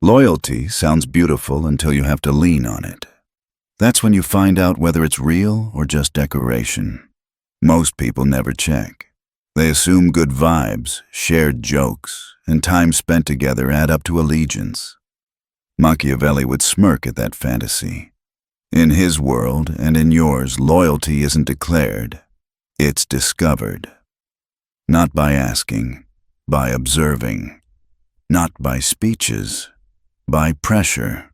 Loyalty sounds beautiful until you have to lean on it. That's when you find out whether it's real or just decoration. Most people never check. They assume good vibes, shared jokes, and time spent together add up to allegiance. Machiavelli would smirk at that fantasy. In his world and in yours, loyalty isn't declared, it's discovered. Not by asking, by observing. Not by speeches, by pressure.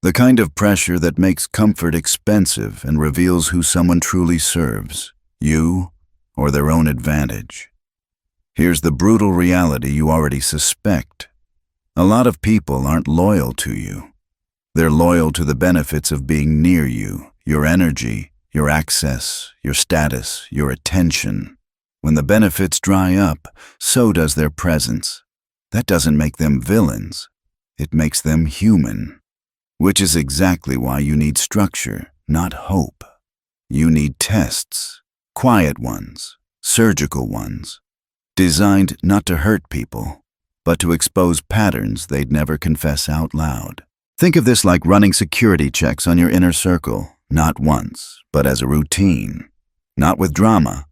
The kind of pressure that makes comfort expensive and reveals who someone truly serves, you or their own advantage. Here's the brutal reality you already suspect. A lot of people aren't loyal to you. They're loyal to the benefits of being near you, your energy, your access, your status, your attention. When the benefits dry up, so does their presence. That doesn't make them villains. It makes them human. Which is exactly why you need structure, not hope. You need tests, quiet ones, surgical ones, designed not to hurt people, but to expose patterns they'd never confess out loud. Think of this like running security checks on your inner circle, not once, but as a routine. Not with drama,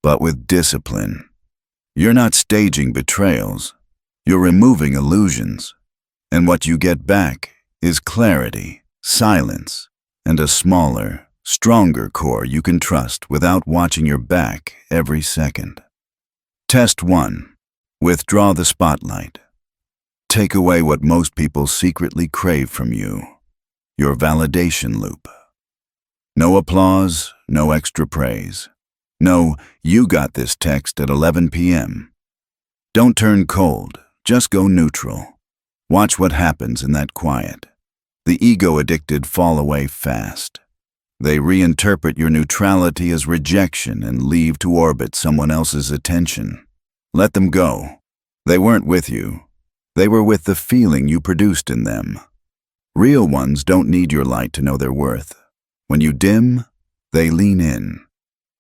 but with discipline. You're not staging betrayals. You're removing illusions. And what you get back is clarity, silence, and a smaller, stronger core you can trust without watching your back every second. Test 1. Withdraw the spotlight. Take away what most people secretly crave from you, your validation loop. No applause, no extra praise. No, you got this text at 11 p.m. Don't turn cold, just go neutral. Watch what happens in that quiet. The ego-addicted fall away fast. They reinterpret your neutrality as rejection and leave to orbit someone else's attention. Let them go. They weren't with you. They were with the feeling you produced in them. Real ones don't need your light to know their worth. When you dim, they lean in.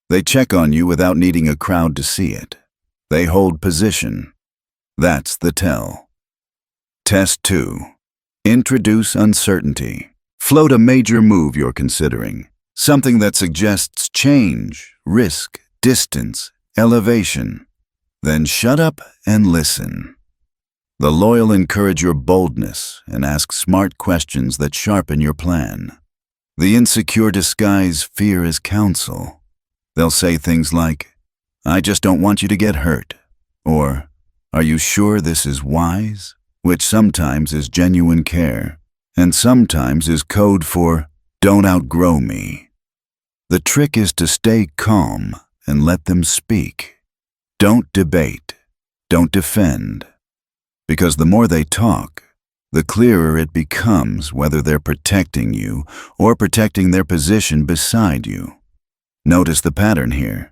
They check on you without needing a crowd to see it. They hold position. That's the tell. Test 2. Introduce uncertainty. Float a major move you're considering. Something that suggests change, risk, distance, elevation. Then shut up and listen. The loyal encourage your boldness and ask smart questions that sharpen your plan. The insecure disguise fear as counsel. They'll say things like, "I just don't want you to get hurt," or, "Are you sure this is wise?" Which sometimes is genuine care, and sometimes is code for, "Don't outgrow me." The trick is to stay calm and let them speak. Don't debate. Don't defend. Because the more they talk, the clearer it becomes whether they're protecting you or protecting their position beside you. Notice the pattern here.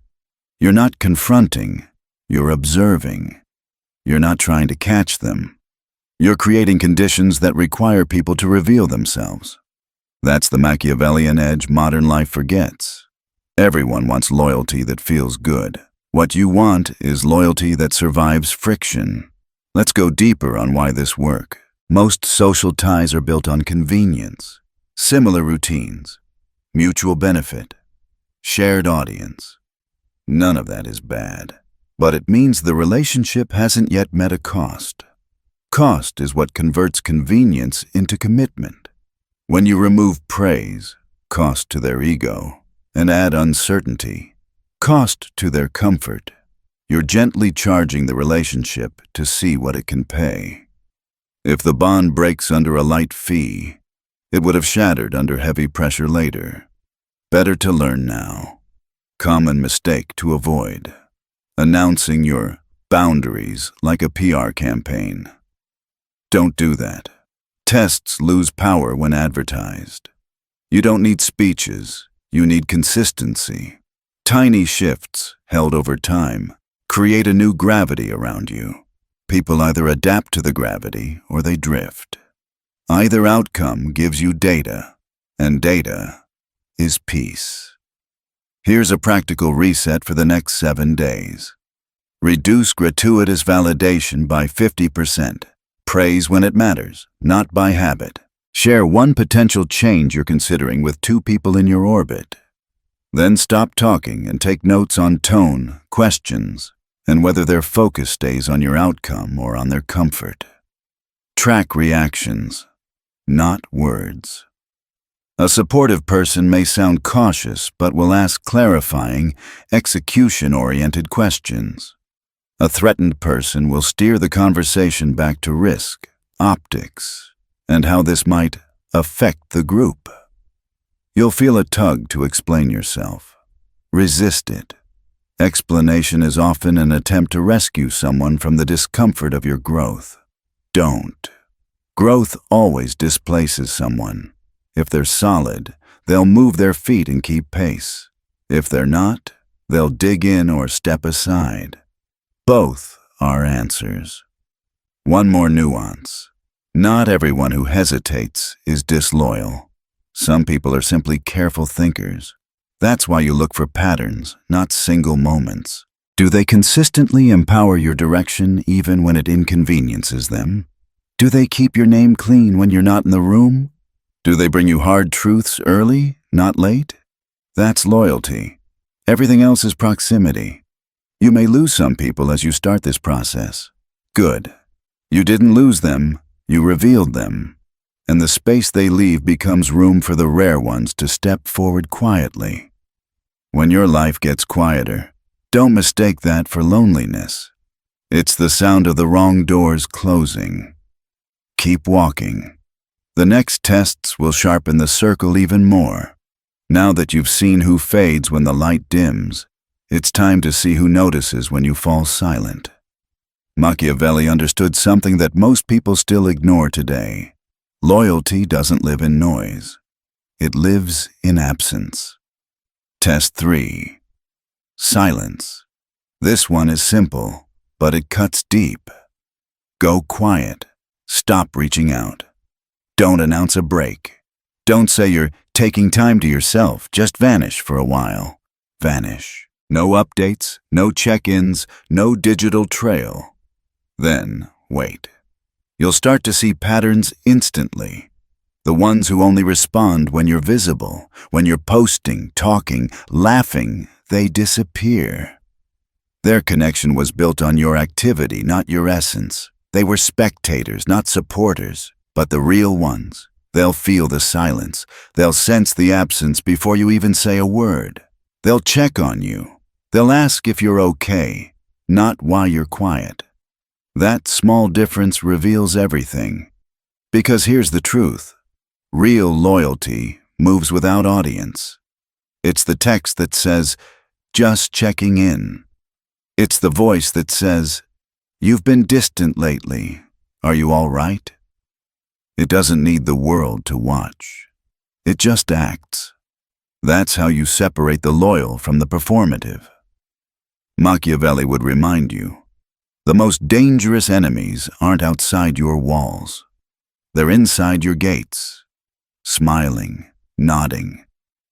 You're not confronting, you're observing. You're not trying to catch them. You're creating conditions that require people to reveal themselves. That's the Machiavellian edge modern life forgets. Everyone wants loyalty that feels good. What you want is loyalty that survives friction. Let's go deeper on why this works. Most social ties are built on convenience, similar routines, mutual benefit, shared audience. None of that is bad, but it means the relationship hasn't yet met a cost. Cost is what converts convenience into commitment. When you remove praise, cost to their ego, and add uncertainty, cost to their comfort, you're gently charging the relationship to see what it can pay. If the bond breaks under a light fee, it would have shattered under heavy pressure later. Better to learn now. Common mistake to avoid. Announcing your boundaries like a PR campaign. Don't do that. Tests lose power when advertised. You don't need speeches, you need consistency. Tiny shifts, held over time, create a new gravity around you. People either adapt to the gravity or they drift. Either outcome gives you data, and data is peace. Here's a practical reset for the next 7 days. Reduce gratuitous validation by 50%. Praise when it matters, not by habit. Share one potential change you're considering with 2 people in your orbit. Then stop talking and take notes on tone, questions, and whether their focus stays on your outcome or on their comfort. Track reactions, not words. A supportive person may sound cautious but will ask clarifying, execution-oriented questions. A threatened person will steer the conversation back to risk, optics, and how this might affect the group. You'll feel a tug to explain yourself. Resist it. Explanation is often an attempt to rescue someone from the discomfort of your growth. Don't. Growth always displaces someone. If they're solid, they'll move their feet and keep pace. If they're not, they'll dig in or step aside. Both are answers. One more nuance. Not everyone who hesitates is disloyal. Some people are simply careful thinkers. That's why you look for patterns, not single moments. Do they consistently empower your direction even when it inconveniences them? Do they keep your name clean when you're not in the room? Do they bring you hard truths early, not late? That's loyalty. Everything else is proximity. You may lose some people as you start this process. Good. You didn't lose them, you revealed them. And the space they leave becomes room for the rare ones to step forward quietly. When your life gets quieter, don't mistake that for loneliness. It's the sound of the wrong doors closing. Keep walking. The next tests will sharpen the circle even more. Now that you've seen who fades when the light dims, it's time to see who notices when you fall silent. Machiavelli understood something that most people still ignore today. Loyalty doesn't live in noise. It lives in absence. Test 3. Silence. This one is simple, but it cuts deep. Go quiet. Stop reaching out. Don't announce a break. Don't say you're taking time to yourself. Just vanish for a while. Vanish. No updates, no check-ins, no digital trail. Then wait. You'll start to see patterns instantly. The ones who only respond when you're visible, when you're posting, talking, laughing, they disappear. Their connection was built on your activity, not your essence. They were spectators, not supporters. But the real ones, they'll feel the silence. They'll sense the absence before you even say a word. They'll check on you. They'll ask if you're okay, not why you're quiet. That small difference reveals everything. Because here's the truth. Real loyalty moves without audience. It's the text that says, just checking in. It's the voice that says, you've been distant lately. Are you all right? It doesn't need the world to watch. It just acts. That's how you separate the loyal from the performative. Machiavelli would remind you, the most dangerous enemies aren't outside your walls. They're inside your gates, smiling, nodding,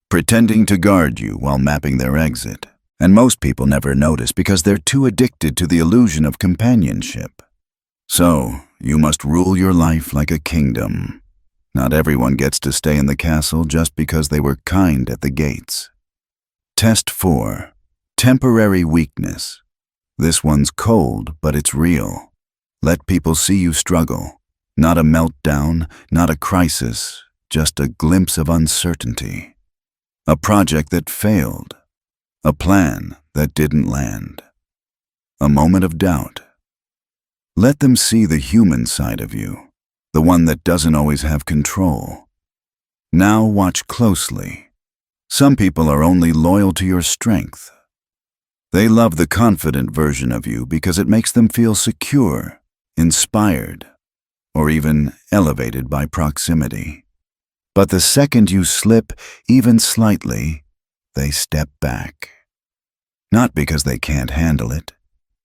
pretending to guard you while mapping their exit. And most people never notice because they're too addicted to the illusion of companionship. So, you must rule your life like a kingdom. Not everyone gets to stay in the castle just because they were kind at the gates. Test 4. Temporary weakness. This one's cold, but it's real. Let people see you struggle. Not a meltdown, not a crisis, just a glimpse of uncertainty. A project that failed. A plan that didn't land. A moment of doubt. Let them see the human side of you, the one that doesn't always have control. Now watch closely. Some people are only loyal to your strength. They love the confident version of you because it makes them feel secure, inspired, or even elevated by proximity. But the second you slip, even slightly, they step back. Not because they can't handle it,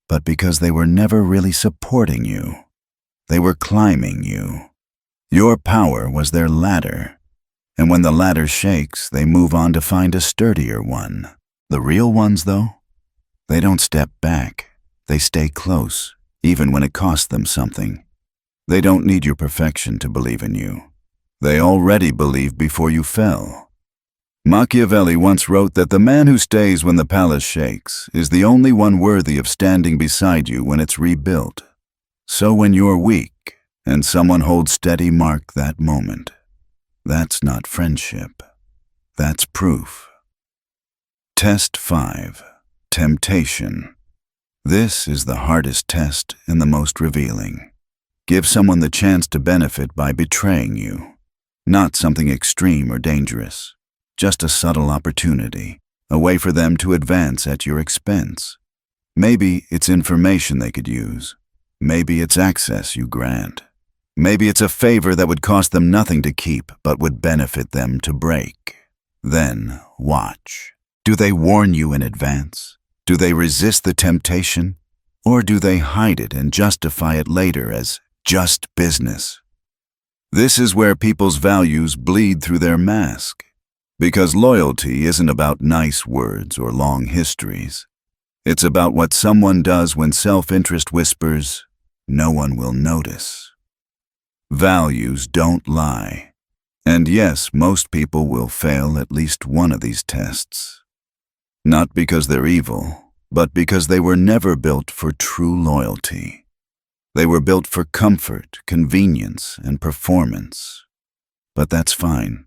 but because they were never really supporting you. They were climbing you. Your power was their ladder. And when the ladder shakes, they move on to find a sturdier one. The real ones, though, they don't step back. They stay close, even when it costs them something. They don't need your perfection to believe in you. They already believed before you fell. Machiavelli once wrote that the man who stays when the palace shakes is the only one worthy of standing beside you when it's rebuilt. So when you're weak and someone holds steady, mark that moment. That's not friendship. That's proof. Test 5. Temptation. This is the hardest test and the most revealing. Give someone the chance to benefit by betraying you. Not something extreme or dangerous. Just a subtle opportunity, a way for them to advance at your expense. Maybe it's information they could use. Maybe it's access you grant. Maybe it's a favor that would cost them nothing to keep but would benefit them to break. Then watch. Do they warn you in advance? Do they resist the temptation? Or do they hide it and justify it later as just business? This is where people's values bleed through their mask. Because loyalty isn't about nice words or long histories. It's about what someone does when self-interest whispers, "No one will notice." Values don't lie. And yes, most people will fail at least one of these tests. Not because they're evil, but because they were never built for true loyalty. They were built for comfort, convenience, and performance. But that's fine.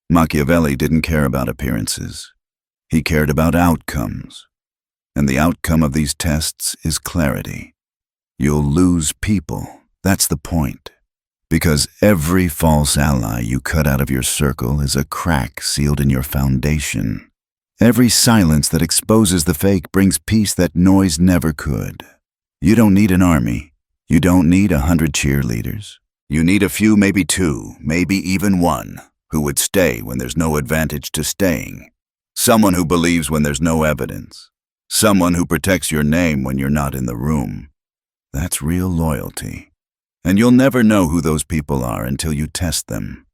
Machiavelli didn't care about appearances. He cared about outcomes. And the outcome of these tests is clarity. You'll lose people. That's the point. Because every false ally you cut out of your circle is a crack sealed in your foundation. Every silence that exposes the fake brings peace that noise never could. You don't need an army. You don't need 100 cheerleaders. You need a few, maybe 2, maybe even 1, who would stay when there's no advantage to staying. Someone who believes when there's no evidence. Someone who protects your name when you're not in the room. That's real loyalty. And you'll never know who those people are until you test them.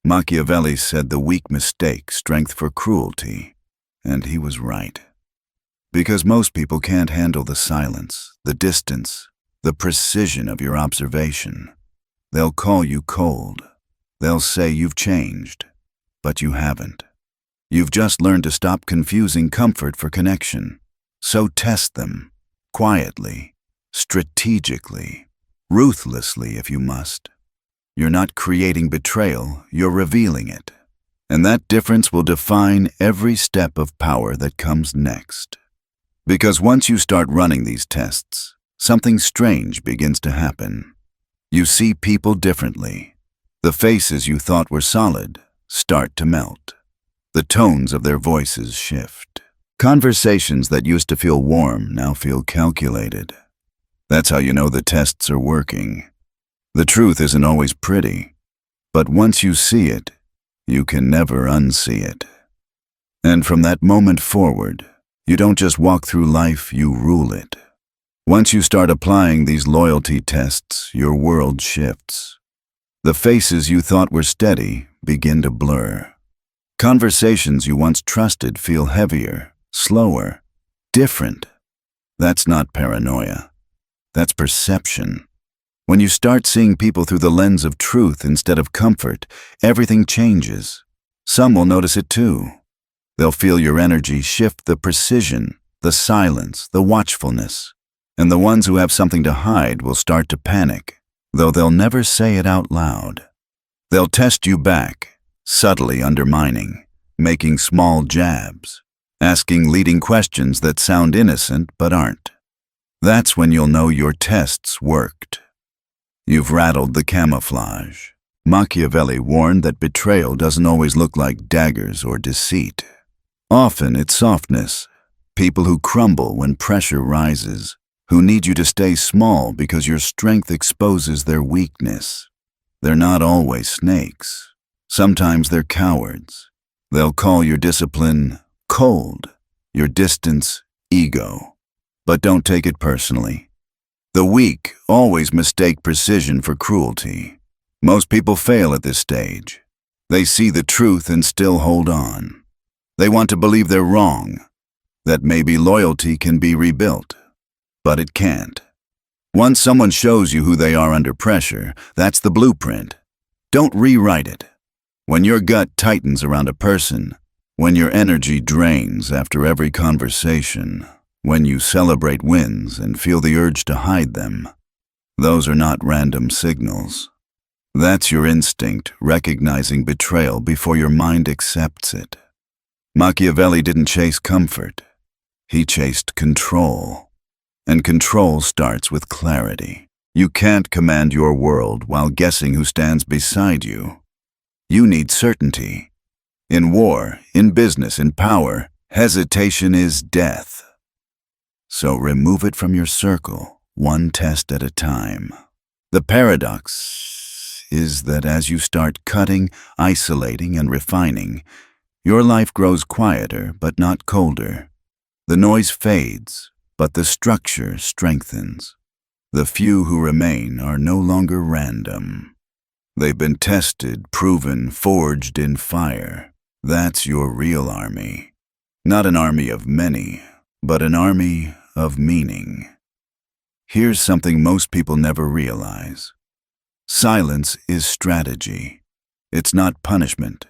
Machiavelli said the weak mistake strength for cruelty, and he was right. Because most people can't handle the silence, the distance, the precision of your observation. They'll call you cold. They'll say you've changed, but you haven't. You've just learned to stop confusing comfort for connection. So test them, quietly, strategically, ruthlessly if you must. You're not creating betrayal, you're revealing it. And that difference will define every step of power that comes next. Because once you start running these tests, something strange begins to happen. You see people differently. The faces you thought were solid start to melt. The tones of their voices shift. Conversations that used to feel warm now feel calculated. That's how you know the tests are working. The truth isn't always pretty, but once you see it, you can never unsee it. And from that moment forward, you don't just walk through life, you rule it. Once you start applying these loyalty tests, your world shifts. The faces you thought were steady begin to blur. Conversations you once trusted feel heavier, slower, different. That's not paranoia. That's perception. When you start seeing people through the lens of truth instead of comfort, everything changes. Some will notice it too. They'll feel your energy shift, the precision, the silence, the watchfulness. And the ones who have something to hide will start to panic, though they'll never say it out loud. They'll test you back, subtly undermining, making small jabs, asking leading questions that sound innocent but aren't. That's when you'll know your tests worked. You've rattled the camouflage. Machiavelli warned that betrayal doesn't always look like daggers or deceit. Often it's softness, people who crumble when pressure rises, who need you to stay small because your strength exposes their weakness. They're not always snakes. Sometimes they're cowards. They'll call your discipline cold, your distance ego. But don't take it personally. The weak always mistake precision for cruelty. Most people fail at this stage. They see the truth and still hold on. They want to believe they're wrong, that maybe loyalty can be rebuilt. But it can't. Once someone shows you who they are under pressure, that's the blueprint. Don't rewrite it. When your gut tightens around a person, when your energy drains after every conversation, when you celebrate wins and feel the urge to hide them, those are not random signals. That's your instinct recognizing betrayal before your mind accepts it. Machiavelli didn't chase comfort. He chased control. And control starts with clarity. You can't command your world while guessing who stands beside you. You need certainty. In war, in business, in power, hesitation is death. So remove it from your circle, one test at a time. The paradox is that as you start cutting, isolating, and refining, your life grows quieter but not colder. The noise fades, but the structure strengthens. The few who remain are no longer random. They've been tested, proven, forged in fire. That's your real army. Not an army of many, but an army of meaning. Here's something most people never realize. Silence is strategy. It's not punishment.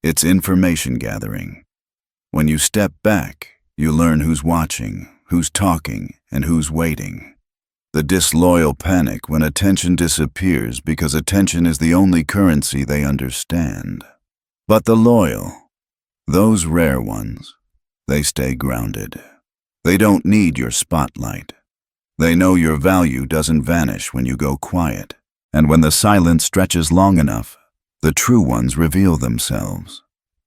It's information gathering. When you step back, you learn who's watching, who's talking, and who's waiting. The disloyal panic when attention disappears because attention is the only currency they understand. But the loyal, those rare ones, they stay grounded. They don't need your spotlight. They know your value doesn't vanish when you go quiet. And when the silence stretches long enough, the true ones reveal themselves.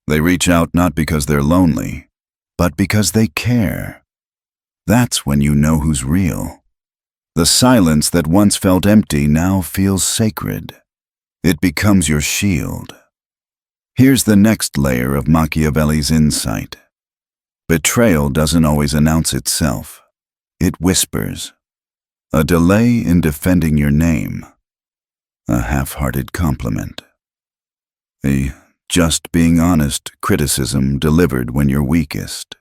They reach out not because they're lonely, but because they care. That's when you know who's real. The silence that once felt empty now feels sacred. It becomes your shield. Here's the next layer of Machiavelli's insight. Betrayal doesn't always announce itself. It whispers. A delay in defending your name. A half-hearted compliment. A just being honest criticism delivered when you're weakest.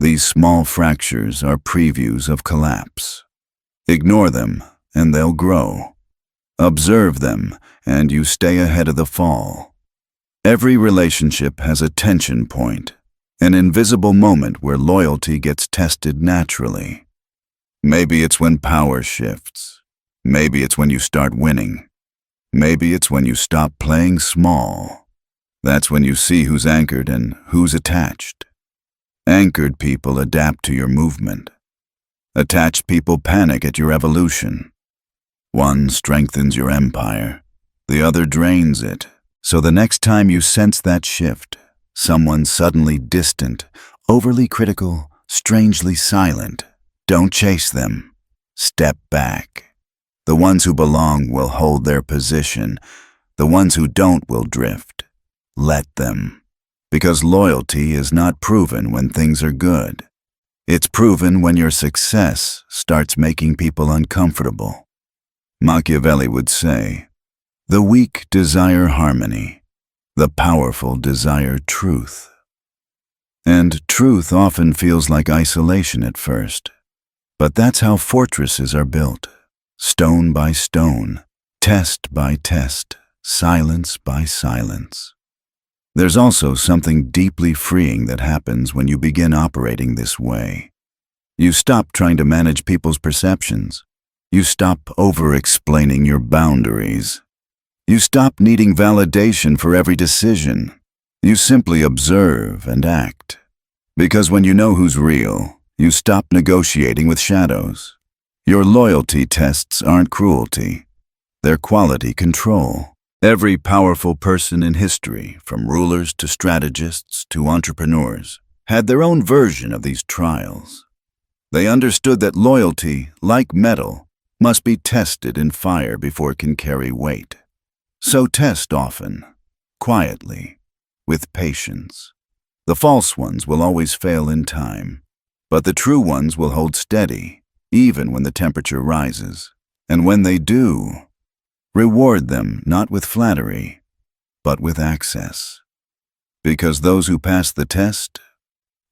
These small fractures are previews of collapse. Ignore them, and they'll grow. Observe them, and you stay ahead of the fall. Every relationship has a tension point, an invisible moment where loyalty gets tested naturally. Maybe it's when power shifts. Maybe it's when you start winning. Maybe it's when you stop playing small. That's when you see who's anchored and who's attached. Anchored people adapt to your movement. Attached people panic at your evolution. One strengthens your empire, the other drains it. So the next time you sense that shift, someone suddenly distant, overly critical, strangely silent, don't chase them. Step back. The ones who belong will hold their position. The ones who don't will drift. Let them. Because loyalty is not proven when things are good. It's proven when your success starts making people uncomfortable. Machiavelli would say, "The weak desire harmony. The powerful desire truth." And truth often feels like isolation at first. But that's how fortresses are built. Stone by stone, test by test, silence by silence. There's also something deeply freeing that happens when you begin operating this way. You stop trying to manage people's perceptions. You stop over-explaining your boundaries. You stop needing validation for every decision. You simply observe and act. Because when you know who's real, you stop negotiating with shadows. Your loyalty tests aren't cruelty. They're quality control. Every powerful person in history, from rulers to strategists to entrepreneurs, had their own version of these trials. They understood that loyalty, like metal, must be tested in fire before it can carry weight. So test often, quietly, with patience. The false ones will always fail in time, but the true ones will hold steady, even when the temperature rises. And when they do, reward them not with flattery, but with access. Because those who pass the test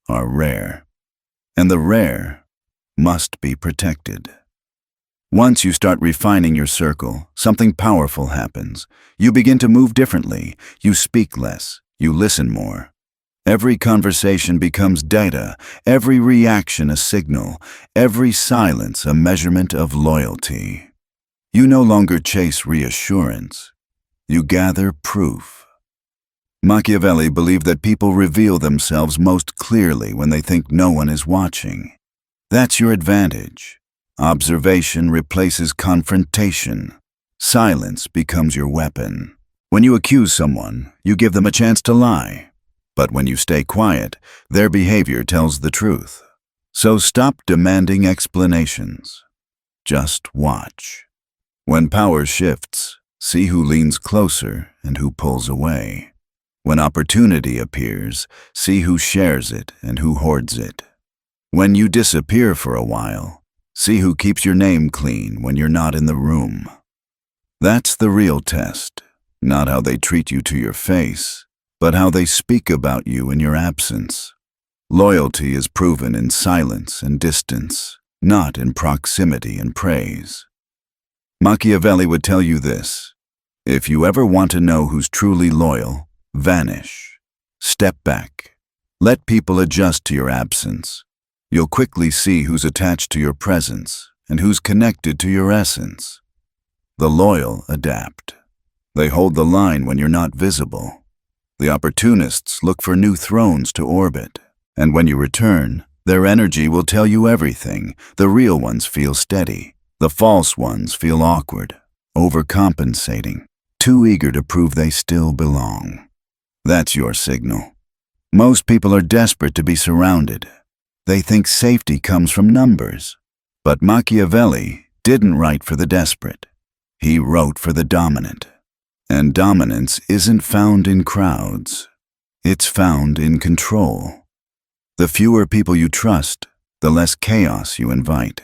are rare, and the rare must be protected. Once you start refining your circle, something powerful happens. You begin to move differently. You speak less. You listen more. Every conversation becomes data, every reaction a signal, every silence a measurement of loyalty. You no longer chase reassurance. You gather proof. Machiavelli believed that people reveal themselves most clearly when they think no one is watching. That's your advantage. Observation replaces confrontation. Silence becomes your weapon. When you accuse someone, you give them a chance to lie. But when you stay quiet, their behavior tells the truth. So stop demanding explanations. Just watch. When power shifts, see who leans closer and who pulls away. When opportunity appears, see who shares it and who hoards it. When you disappear for a while, see who keeps your name clean when you're not in the room. That's the real test, not how they treat you to your face, but how they speak about you in your absence. Loyalty is proven in silence and distance, not in proximity and praise. Machiavelli would tell you this: if you ever want to know who's truly loyal, vanish. Step back. Let people adjust to your absence. You'll quickly see who's attached to your presence and who's connected to your essence. The loyal adapt. They hold the line when you're not visible. The opportunists look for new thrones to orbit. And when you return, their energy will tell you everything. The real ones feel steady. The false ones feel awkward, overcompensating, too eager to prove they still belong. That's your signal. Most people are desperate to be surrounded. They think safety comes from numbers. But Machiavelli didn't write for the desperate. He wrote for the dominant. And dominance isn't found in crowds. It's found in control. The fewer people you trust, the less chaos you invite.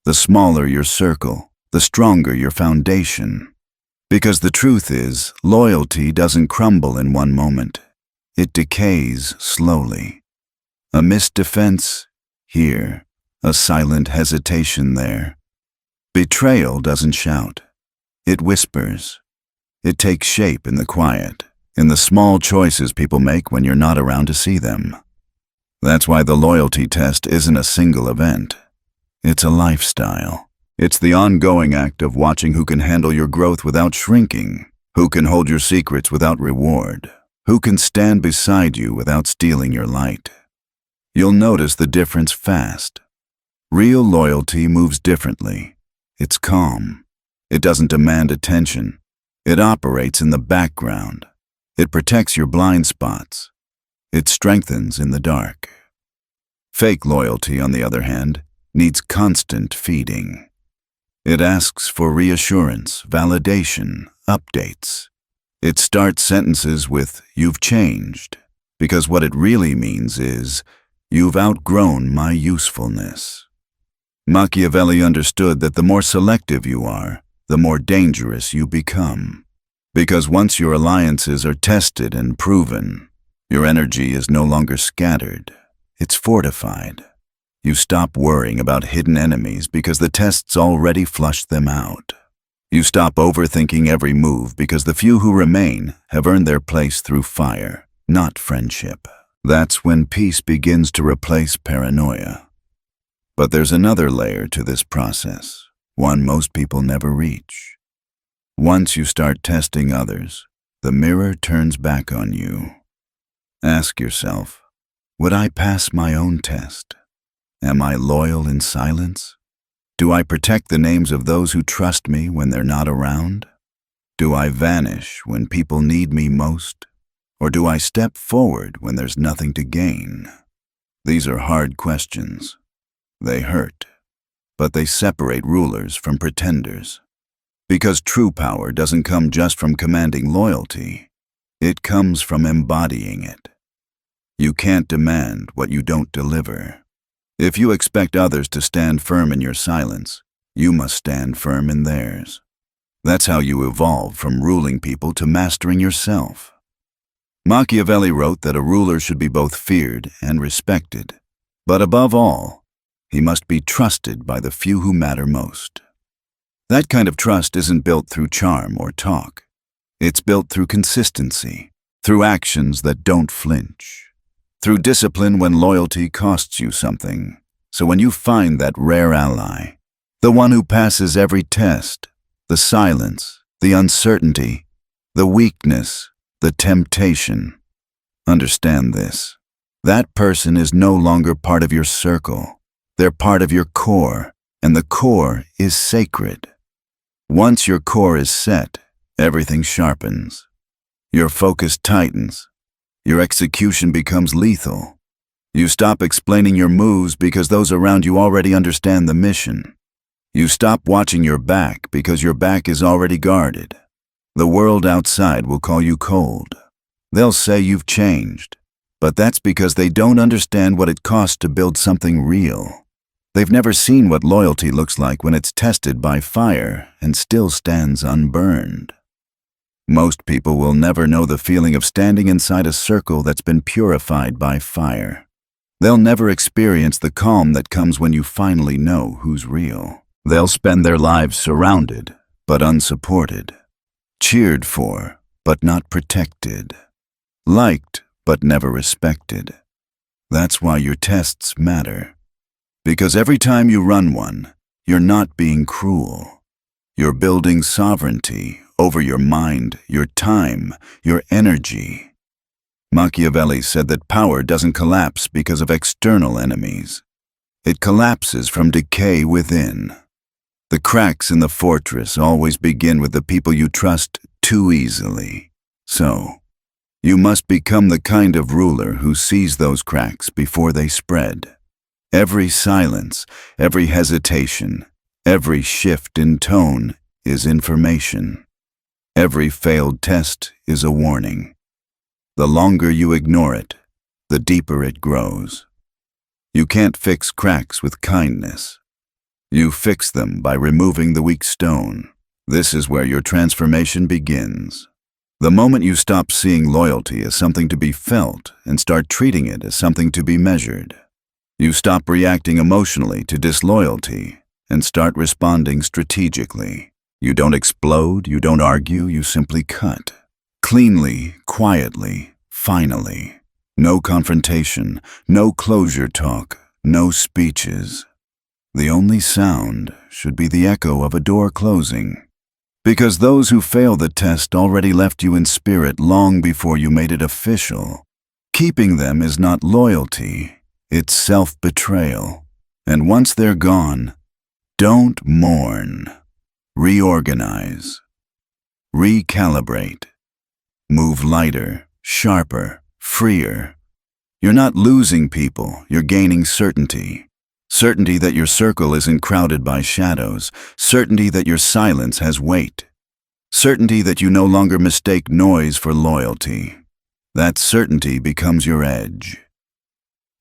The smaller your circle, the stronger your foundation. Because the truth is, loyalty doesn't crumble in one moment. It decays slowly. A missed defense here, a silent hesitation there. Betrayal doesn't shout. It whispers. It takes shape in the quiet, in the small choices people make when you're not around to see them. That's why the loyalty test isn't a single event. It's a lifestyle. It's the ongoing act of watching who can handle your growth without shrinking, who can hold your secrets without reward, who can stand beside you without stealing your light. You'll notice the difference fast. Real loyalty moves differently. It's calm. It doesn't demand attention. It operates in the background. It protects your blind spots. It strengthens in the dark. Fake loyalty, on the other hand, needs constant feeding. It asks for reassurance, validation, updates. It starts sentences with, "You've changed," because what it really means is, "You've outgrown my usefulness." Machiavelli understood that the more selective you are, the more dangerous you become. Because once your alliances are tested and proven, your energy is no longer scattered, it's fortified. You stop worrying about hidden enemies because the tests already flushed them out. You stop overthinking every move because the few who remain have earned their place through fire, not friendship. That's when peace begins to replace paranoia. But there's another layer to this process, one most people never reach. Once you start testing others, the mirror turns back on you. Ask yourself, would I pass my own test? Am I loyal in silence? Do I protect the names of those who trust me when they're not around? Do I vanish when people need me most? Or do I step forward when there's nothing to gain? These are hard questions. They hurt, but they separate rulers from pretenders. Because true power doesn't come just from commanding loyalty. It comes from embodying it. You can't demand what you don't deliver. If you expect others to stand firm in your silence, you must stand firm in theirs. That's how you evolve from ruling people to mastering yourself. Machiavelli wrote that a ruler should be both feared and respected, but above all, he must be trusted by the few who matter most. That kind of trust isn't built through charm or talk. It's built through consistency, through actions that don't flinch, through discipline when loyalty costs you something. So when you find that rare ally, the one who passes every test, the silence, the uncertainty, the weakness, the temptation, understand this. That person is no longer part of your circle. They're part of your core, and the core is sacred. Once your core is set, everything sharpens. Your focus tightens. Your execution becomes lethal. You stop explaining your moves because those around you already understand the mission. You stop watching your back because your back is already guarded. The world outside will call you cold. They'll say you've changed, but that's because they don't understand what it costs to build something real. They've never seen what loyalty looks like when it's tested by fire and still stands unburned. Most people will never know the feeling of standing inside a circle that's been purified by fire. They'll never experience the calm that comes when you finally know who's real. They'll spend their lives surrounded, but unsupported. Cheered for, but not protected. Liked, but never respected. That's why your tests matter. Because every time you run one, you're not being cruel. You're building sovereignty over your mind, your time, your energy. Machiavelli said that power doesn't collapse because of external enemies. It collapses from decay within. The cracks in the fortress always begin with the people you trust too easily. So, you must become the kind of ruler who sees those cracks before they spread. Every silence, every hesitation, every shift in tone is information. Every failed test is a warning. The longer you ignore it, the deeper it grows. You can't fix cracks with kindness. You fix them by removing the weak stone. This is where your transformation begins. The moment you stop seeing loyalty as something to be felt and start treating it as something to be measured. You stop reacting emotionally to disloyalty and start responding strategically. You don't explode, you don't argue, you simply cut. Cleanly, quietly, finally. No confrontation, no closure talk, no speeches. The only sound should be the echo of a door closing. Because those who fail the test already left you in spirit long before you made it official. Keeping them is not loyalty, it's self-betrayal. And once they're gone, don't mourn. Reorganize. Recalibrate. Move lighter, sharper, freer. You're not losing people, you're gaining certainty. Certainty that your circle isn't crowded by shadows. Certainty that your silence has weight. Certainty that you no longer mistake noise for loyalty. That certainty becomes your edge.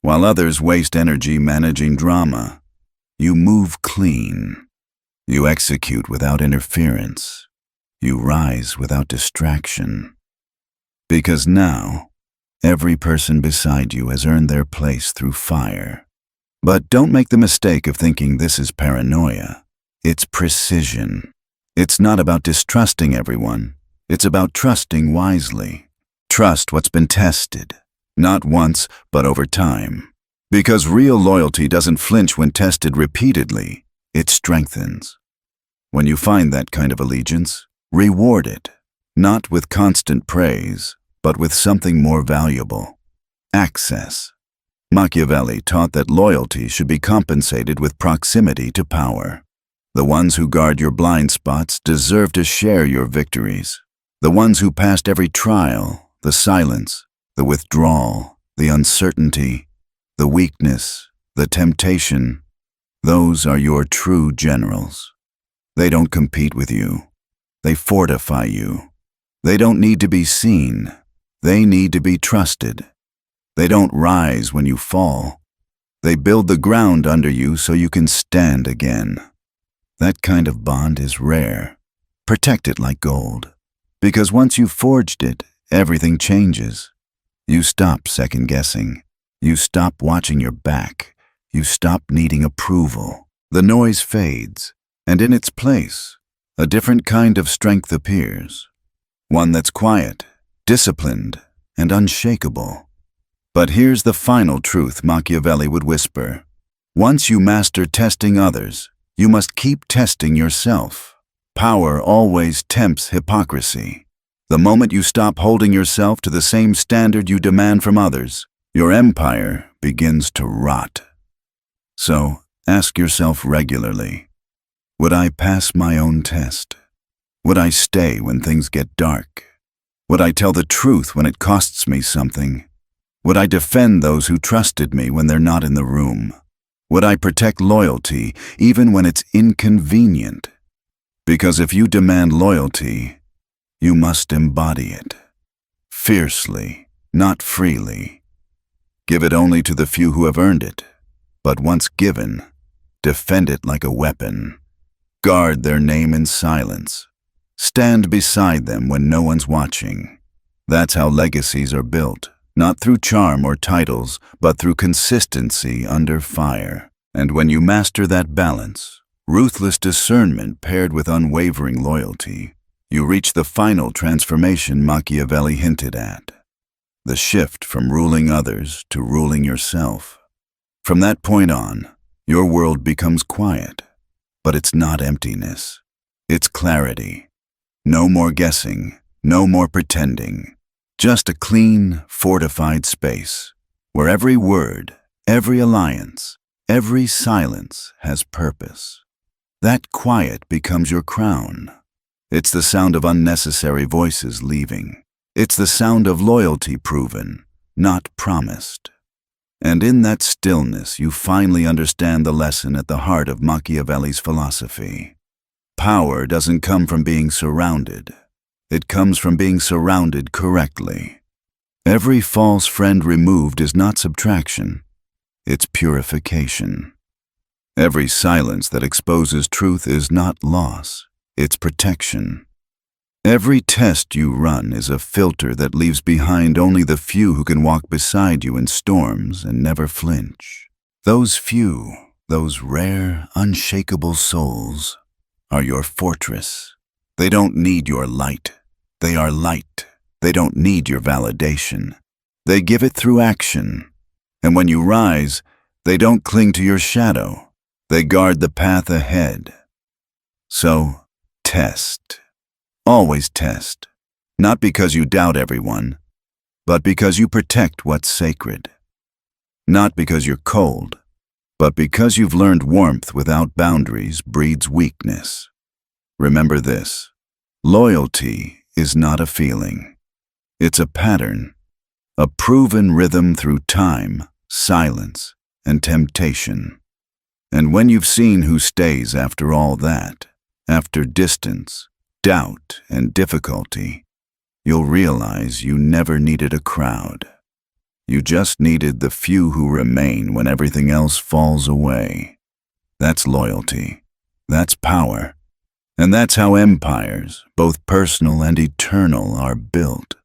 While others waste energy managing drama, you move clean. You execute without interference. You rise without distraction. Because now, every person beside you has earned their place through fire. But don't make the mistake of thinking this is paranoia. It's precision. It's not about distrusting everyone. It's about trusting wisely. Trust what's been tested. Not once, but over time. Because real loyalty doesn't flinch when tested repeatedly. It strengthens. When you find that kind of allegiance, reward it. Not with constant praise, but with something more valuable. Access. Machiavelli taught that loyalty should be compensated with proximity to power. The ones who guard your blind spots deserve to share your victories. The ones who passed every trial, the silence, the withdrawal, the uncertainty, the weakness, the temptation, those are your true generals. They don't compete with you. They fortify you. They don't need to be seen. They need to be trusted. They don't rise when you fall. They build the ground under you so you can stand again. That kind of bond is rare. Protect it like gold. Because once you've forged it, everything changes. You stop second-guessing. You stop watching your back. You stop needing approval. The noise fades, and in its place, a different kind of strength appears. One that's quiet, disciplined, and unshakable. But here's the final truth Machiavelli would whisper. Once you master testing others, you must keep testing yourself. Power always tempts hypocrisy. The moment you stop holding yourself to the same standard you demand from others, your empire begins to rot. So, ask yourself regularly, would I pass my own test? Would I stay when things get dark? Would I tell the truth when it costs me something? Would I defend those who trusted me when they're not in the room? Would I protect loyalty even when it's inconvenient? Because if you demand loyalty, you must embody it. Fiercely, not freely. Give it only to the few who have earned it. But once given, defend it like a weapon. Guard their name in silence. Stand beside them when no one's watching. That's how legacies are built, not through charm or titles, but through consistency under fire. And when you master that balance, ruthless discernment paired with unwavering loyalty, you reach the final transformation Machiavelli hinted at. The shift from ruling others to ruling yourself. From that point on, your world becomes quiet, but it's not emptiness. It's clarity. No more guessing, no more pretending. Just a clean, fortified space, where every word, every alliance, every silence has purpose. That quiet becomes your crown. It's the sound of unnecessary voices leaving. It's the sound of loyalty proven, not promised. And in that stillness, you finally understand the lesson at the heart of Machiavelli's philosophy. Power doesn't come from being surrounded. It comes from being surrounded correctly. Every false friend removed is not subtraction. It's purification. Every silence that exposes truth is not loss. It's protection. Every test you run is a filter that leaves behind only the few who can walk beside you in storms and never flinch. Those few, those rare, unshakable souls, are your fortress. They don't need your light. They are light. They don't need your validation. They give it through action. And when you rise, they don't cling to your shadow. They guard the path ahead. So, test. Always test, not because you doubt everyone, but because you protect what's sacred. Not because you're cold, but because you've learned warmth without boundaries breeds weakness. Remember this, loyalty is not a feeling. It's a pattern, a proven rhythm through time, silence, and temptation. And when you've seen who stays after all that, after distance, doubt, and difficulty, you'll realize you never needed a crowd. You just needed the few who remain when everything else falls away. That's loyalty. That's power. And that's how empires, both personal and eternal, are built.